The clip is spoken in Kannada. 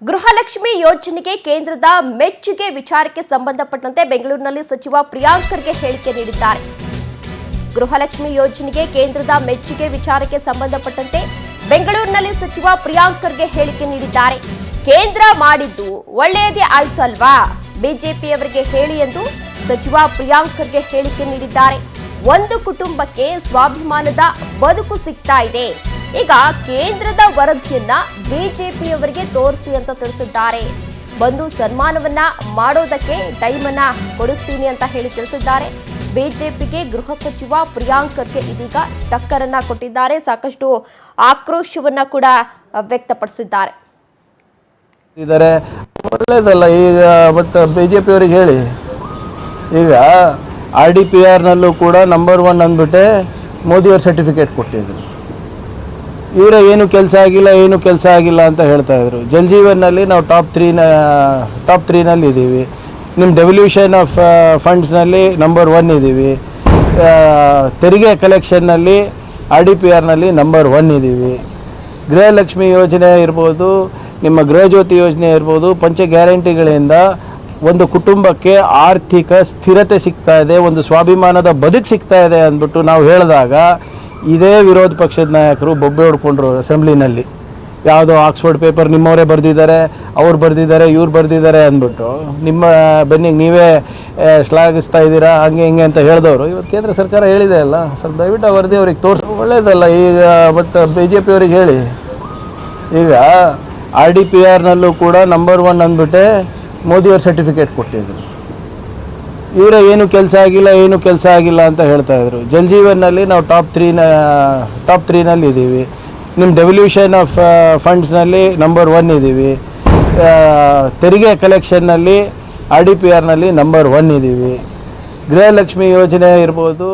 ಗೃಹಲಕ್ಷ್ಮಿ ಯೋಜನೆಗೆ ಕೇಂದ್ರದ ಮೆಚ್ಚುಗೆ ವಿಚಾರಕ್ಕೆ ಸಂಬಂಧಪಟ್ಟಂತೆ ಬೆಂಗಳೂರಿನಲ್ಲಿ ಸಚಿವ ಪ್ರಿಯಾಂಕ್ ಖರ್ಗೆ ಹೇಳಿಕೆ ನೀಡಿದ್ದಾರೆ. ಗೃಹಲಕ್ಷ್ಮಿ ಯೋಜನೆಗೆ ಕೇಂದ್ರದ ಮೆಚ್ಚುಗೆ ವಿಚಾರಕ್ಕೆ ಸಂಬಂಧಪಟ್ಟಂತೆ ಬೆಂಗಳೂರಿನಲ್ಲಿ ಸಚಿವ ಪ್ರಿಯಾಂಕ್ ಖರ್ಗೆ ಹೇಳಿಕೆ ನೀಡಿದ್ದಾರೆ. ಕೇಂದ್ರ ಮಾಡಿದ್ದು ಒಳ್ಳೆಯದೇ ಆಯ್ತು ಅಲ್ವಾ, ಬಿಜೆಪಿಯವರಿಗೆ ಹೇಳಿ ಎಂದು ಸಚಿವ ಪ್ರಿಯಾಂಕ್ ಖರ್ಗೆ ಹೇಳಿಕೆ ನೀಡಿದ್ದಾರೆ. ಒಂದು ಕುಟುಂಬಕ್ಕೆ ಸ್ವಾಭಿಮಾನದ ಬದುಕು ಸಿಗ್ತಾ ಇದೆ. ಈಗ ಕೇಂದ್ರದ ವರದಿಯನ್ನ ಬಿಜೆಪಿಯವರಿಗೆ ತೋರಿಸಿ ಅಂತ ತಿಳಿಸಿದ್ದಾರೆ. ಬಂದು ಸನ್ಮಾನವನ್ನ ಮಾಡೋದಕ್ಕೆ ಟೈಮ್ ಅನ್ನ ಕೊಡಿಸ್ತೀನಿ ಅಂತ ಹೇಳಿ ತಿಳಿಸಿದ್ದಾರೆ. ಬಿಜೆಪಿಗೆ ಗೃಹ ಸಚಿವ ಪ್ರಿಯಾಂಕ್ ಖರ್ಗೆ ಇದೀಗ ಟಕ್ಕರನ್ನ ಕೊಟ್ಟಿದ್ದಾರೆ. ಸಾಕಷ್ಟು ಆಕ್ರೋಶವನ್ನ ಕೂಡ ವ್ಯಕ್ತಪಡಿಸಿದ್ದಾರೆ. ಒಳ್ಳೇದಲ್ಲ ಈಗ ಮತ್ತೆ ಬಿಜೆಪಿ ಅವರಿಗೆ ಹೇಳಿ. ಈಗ RDPR ನಲ್ಲೂ ಕೂಡ ನಂಬರ್ 1 ಅಂದ್ಬಿಟ್ಟೆ ಮೋದಿಯವ್ರ ಸರ್ಟಿಫಿಕೇಟ್ ಕೊಟ್ಟಿದ್ರು. ಇವರ ಏನು ಕೆಲಸ ಆಗಿಲ್ಲ ಅಂತ ಹೇಳ್ತಾ ಇದ್ರು. ಜಲ್ ಜೀವನ್ನಲ್ಲಿ ನಾವು ಟಾಪ್ 3 ಇದ್ದೀವಿ. ನಿಮ್ಮ ಡೆವಲ್ಯೂಷನ್ ಆಫ್ ಫಂಡ್ಸ್ನಲ್ಲಿ ನಂಬರ್ 1 ಇದ್ದೀವಿ. ತೆರಿಗೆ ಕಲೆಕ್ಷನ್ನಲ್ಲಿ RDPRನಲ್ಲಿ ನಂಬರ್ 1 ಇದ್ದೀವಿ. ಗೃಹಲಕ್ಷ್ಮಿ ಯೋಜನೆ ಇರ್ಬೋದು, ನಿಮ್ಮ ಗೃಹಜ್ಯೋತಿ ಯೋಜನೆ ಇರ್ಬೋದು, ಪಂಚ ಗ್ಯಾರಂಟಿಗಳಿಂದ ಒಂದು ಕುಟುಂಬಕ್ಕೆ ಆರ್ಥಿಕ ಸ್ಥಿರತೆ ಸಿಗ್ತಾ ಇದೆ, ಒಂದು ಸ್ವಾಭಿಮಾನದ ಬದುಕು ಸಿಗ್ತಾ ಇದೆ ಅಂದ್ಬಿಟ್ಟು ನಾವು ಹೇಳಿದಾಗ ಇದೇ ವಿರೋಧ ಪಕ್ಷದ ನಾಯಕರು ಬೊಬ್ಬೆ ಹೊಡ್ಕೊಂಡ್ರು ಅಸೆಂಬ್ಲಿನಲ್ಲಿ. ಯಾವುದೋ ಆಕ್ಸ್ಫರ್ಡ್ ಪೇಪರ್ ನಿಮ್ಮವರೇ ಬರೆದಿದ್ದಾರೆ, ಅವ್ರು ಬರೆದಿದ್ದಾರೆ, ಇವ್ರು ಬರೆದಿದ್ದಾರೆ ಅಂದ್ಬಿಟ್ಟು ನಿಮ್ಮ ಬೆನ್ನಿಗೆ ನೀವೇ ಶ್ಲಾಘಿಸ್ತಾ ಇದ್ದೀರಾ, ಹಂಗೆ ಹಿಂಗೆ ಅಂತ ಹೇಳಿದವರು ಇವತ್ತು ಕೇಂದ್ರ ಸರ್ಕಾರ ಹೇಳಿದೆ ಅಲ್ಲ. ಸ್ವಲ್ಪ ದಯವಿಟ್ಟು ಆ ವರದಿ ಅವ್ರಿಗೆ ತೋರಿಸಿ. ಒಳ್ಳೇದಲ್ಲ ಈಗ ಮತ್ತು ಬಿಜೆಪಿ ಅವ್ರಿಗೆ ಹೇಳಿ. ಈಗ RDPR ನಲ್ಲೂ ಕೂಡ ನಂಬರ್ 1 ಅಂದ್ಬಿಟ್ಟೆ ಮೋದಿಯವ್ರ ಸರ್ಟಿಫಿಕೇಟ್ ಕೊಟ್ಟಿದ್ರು. ಇವರ ಏನು ಕೆಲಸ ಆಗಿಲ್ಲ ಅಂತ ಹೇಳ್ತಾ ಇದ್ರು. ಜಲ್ ಜೀವನ್ನಲ್ಲಿ ನಾವು ಟಾಪ್ 3 ಇದ್ದೀವಿ. ನಿಮ್ಮ ಡೆವಲ್ಯೂಷನ್ ಆಫ್ ಫಂಡ್ಸ್ನಲ್ಲಿ ನಂಬರ್ 1 ಇದ್ದೀವಿ. ತೆರಿಗೆ ಕಲೆಕ್ಷನ್ನಲ್ಲಿ RDPRನಲ್ಲಿ ನಂಬರ್ 1 ಇದ್ದೀವಿ. ಗೃಹಲಕ್ಷ್ಮಿ ಯೋಜನೆ ಇರ್ಬೋದು,